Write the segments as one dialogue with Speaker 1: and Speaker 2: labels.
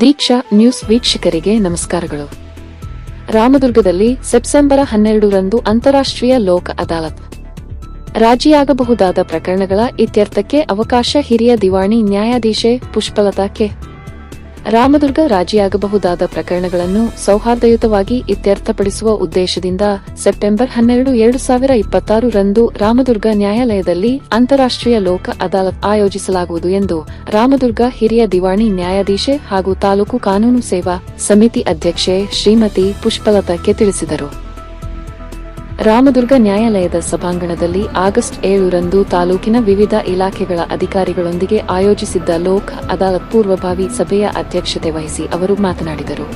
Speaker 1: ದೀಕ್ಷಾ news ವೀಕ್ಷಕರಿಗೆ ನಮಸ್ಕಾರಗಳು. ರಾಮದುರ್ಗದಲ್ಲಿ September 12ರಂದು ಅಂತಾರಾಷ್ಟ್ರೀಯ ಲೋಕ ಅದಾಲತ್. ರಾಜಿಯಾಗಬಹುದಾದ ಪ್ರಕರಣಗಳ ಇತ್ಯರ್ಥಕ್ಕೆ ಅವಕಾಶ. ಹಿರಿಯ ದಿವಾಣಿ ನ್ಯಾಯಾಧೀಶೆ ಪುಷ್ಪಲತಾ ಕೆ. ರಾಮದುರ್ಗ ರಾಜಿಯಾಗಬಹುದಾದ ಪ್ರಕರಣಗಳನ್ನು ಸೌಹಾರ್ದಯುತವಾಗಿ ಇತ್ಯರ್ಥಪಡಿಸುವ ಉದ್ದೇಶದಿಂದ ಸೆಪ್ಟೆಂಬರ್ 12, 2026 ರಂದು ರಾಮದುರ್ಗ ನ್ಯಾಯಾಲಯದಲ್ಲಿ ಅಂತಾರಾಷ್ಟ್ರೀಯ ಲೋಕ ಅದಾಲತ್ ಆಯೋಜಿಸಲಾಗುವುದು ಎಂದು ರಾಮದುರ್ಗ ಹಿರಿಯ ದಿವಾಣಿ ನ್ಯಾಯಾಧೀಶೆ ಹಾಗೂ ತಾಲೂಕು ಕಾನೂನು ಸೇವಾ ಸಮಿತಿ ಅಧ್ಯಕ್ಷೆ ಶ್ರೀಮತಿ ಪುಷ್ಪಲತಾ ಕೆ ತಿಳಿಸಿದರು. ರಾಮದುರ್ಗ ನ್ಯಾಯಾಲಯದ ಸಭಾಂಗಣದಲ್ಲಿ ಆಗಸ್ಟ್ 7 ರಂದು ತಾಲೂಕಿನ ವಿವಿಧ ಇಲಾಖೆಗಳ ಅಧಿಕಾರಿಗಳೊಂದಿಗೆ ಆಯೋಜಿಸಿದ್ದ ಲೋಕ ಅದಾಲತ್ ಪೂರ್ವಭಾವಿ ಸಭೆಯ ಅಧ್ಯಕ್ಷತೆ ವಹಿಸಿ ಅವರು ಮಾತನಾಡಿದರು.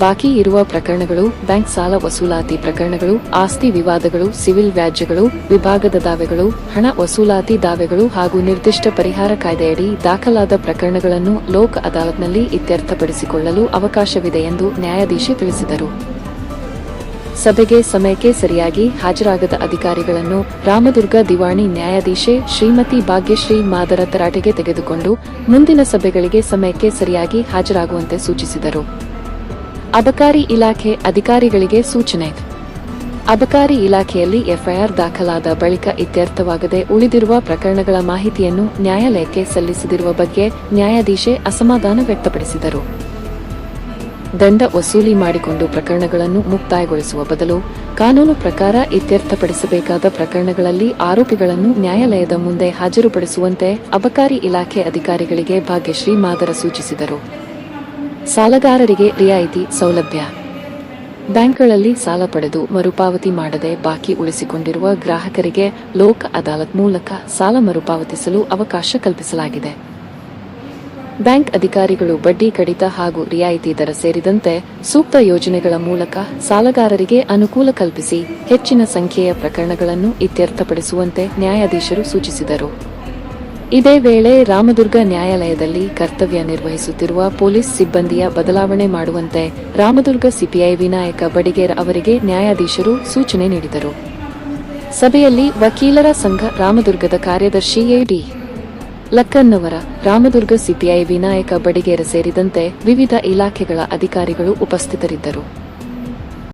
Speaker 1: ಬಾಕಿ ಇರುವ ಪ್ರಕರಣಗಳು, ಬ್ಯಾಂಕ್ ಸಾಲ ವಸೂಲಾತಿ ಪ್ರಕರಣಗಳು, ಆಸ್ತಿ ವಿವಾದಗಳು, ಸಿವಿಲ್ ವ್ಯಾಜ್ಯಗಳು, ವಿಭಾಗದ ದಾವೆಗಳು, ಹಣ ವಸೂಲಾತಿ ದಾವೆಗಳು ಹಾಗೂ ನಿರ್ದಿಷ್ಟ ಪರಿಹಾರ ಕಾಯ್ದೆಯಡಿ ದಾಖಲಾದ ಪ್ರಕರಣಗಳನ್ನು ಲೋಕ ಅದಾಲತ್ನಲ್ಲಿ ಇತ್ಯರ್ಥಪಡಿಸಿಕೊಳ್ಳಲು ಅವಕಾಶವಿದೆ ಎಂದು ನ್ಯಾಯಾಧೀಶೆ ತಿಳಿಸಿದರು. ಸಭೆಗೆ ಸಮಯಕ್ಕೆ ಸರಿಯಾಗಿ ಹಾಜರಾಗದ ಅಧಿಕಾರಿಗಳನ್ನು ರಾಮದುರ್ಗ ದಿವಾಣಿ ನ್ಯಾಯಾಧೀಶೆ ಶ್ರೀಮತಿ ಭಾಗ್ಯಶ್ರೀ ಮಾದರ ತರಾಟೆಗೆ ತೆಗೆದುಕೊಂಡು ಮುಂದಿನ ಸಭೆಗಳಿಗೆ ಸಮಯಕ್ಕೆ ಸರಿಯಾಗಿ ಹಾಜರಾಗುವಂತೆ ಸೂಚಿಸಿದರು. ಅಬಕಾರಿ ಇಲಾಖೆ ಅಧಿಕಾರಿಗಳಿಗೆ ಸೂಚನೆ. ಅಬಕಾರಿ ಇಲಾಖೆಯಲ್ಲಿ ಎಫ್ಐಆರ್ ದಾಖಲಾದ ಬಳಿಕ ಇತ್ಯರ್ಥವಾಗದೆ ಉಳಿದಿರುವ ಪ್ರಕರಣಗಳ ಮಾಹಿತಿಯನ್ನು ನ್ಯಾಯಾಲಯಕ್ಕೆ ಸಲ್ಲಿಸದಿರುವ ಬಗ್ಗೆ ನ್ಯಾಯಾಧೀಶೆ ಅಸಮಾಧಾನ ವ್ಯಕ್ತಪಡಿಸಿದರು. ದಂಡ ವಸೂಲಿ ಮಾಡಿಕೊಂಡು ಪ್ರಕರಣಗಳನ್ನು ಮುಕ್ತಾಯಗೊಳಿಸುವ ಬದಲು ಕಾನೂನು ಪ್ರಕಾರ ಇತ್ಯರ್ಥಪಡಿಸಬೇಕಾದ ಪ್ರಕರಣಗಳಲ್ಲಿ ಆರೋಪಿಗಳನ್ನು ನ್ಯಾಯಾಲಯದ ಮುಂದೆ ಹಾಜರುಪಡಿಸುವಂತೆ ಅಬಕಾರಿ ಇಲಾಖೆ ಅಧಿಕಾರಿಗಳಿಗೆ ಭಾಗ್ಯಶ್ರೀ ಮಾದರ ಸೂಚಿಸಿದರು. ಸಾಲಗಾರರಿಗೆ ರಿಯಾಯಿತಿ ಸೌಲಭ್ಯ. ಬ್ಯಾಂಕ್ಗಳಲ್ಲಿ ಸಾಲ ಪಡೆದು ಮರುಪಾವತಿ ಮಾಡದೆ ಬಾಕಿ ಉಳಿಸಿಕೊಂಡಿರುವ ಗ್ರಾಹಕರಿಗೆ ಲೋಕ ಅದಾಲತ್ ಮೂಲಕ ಸಾಲ ಮರುಪಾವತಿಸಲು ಅವಕಾಶ ಕಲ್ಪಿಸಲಾಗಿದೆ. ಬ್ಯಾಂಕ್ ಅಧಿಕಾರಿಗಳು ಬಡ್ಡಿ ಕಡಿತ ಹಾಗೂ ರಿಯಾಯಿತಿ ದರ ಸೇರಿದಂತೆ ಸೂಕ್ತ ಯೋಜನೆಗಳ ಮೂಲಕ ಸಾಲಗಾರರಿಗೆ ಅನುಕೂಲ ಕಲ್ಪಿಸಿ ಹೆಚ್ಚಿನ ಸಂಖ್ಯೆಯ ಪ್ರಕರಣಗಳನ್ನು ಇತ್ಯರ್ಥಪಡಿಸುವಂತೆ ನ್ಯಾಯಾಧೀಶರು ಸೂಚಿಸಿದರು. ಇದೇ ವೇಳೆ ರಾಮದುರ್ಗ ನ್ಯಾಯಾಲಯದಲ್ಲಿ ಕರ್ತವ್ಯ ನಿರ್ವಹಿಸುತ್ತಿರುವ ಪೊಲೀಸ್ ಸಿಬ್ಬಂದಿಯ ಬದಲಾವಣೆ ಮಾಡುವಂತೆ ರಾಮದುರ್ಗ ಸಿಪಿಐ ವಿನಾಯಕ ಬಡಿಗೇರ ಅವರಿಗೆ ನ್ಯಾಯಾಧೀಶರು ಸೂಚನೆ ನೀಡಿದರು. ಸಭೆಯಲ್ಲಿ ವಕೀಲರ ಸಂಘ ರಾಮದುರ್ಗದ ಕಾರ್ಯದರ್ಶಿ ಎ.ಡಿ. ಲಕ್ಕನ್ನವರ, ರಾಮದುರ್ಗ ಸಿಪಿಐ ವಿನಾಯಕ ಬಡಿಗೇರ ಸೇರಿದಂತೆ ವಿವಿಧ ಇಲಾಖೆಗಳ ಅಧಿಕಾರಿಗಳು ಉಪಸ್ಥಿತರಿದ್ದರು.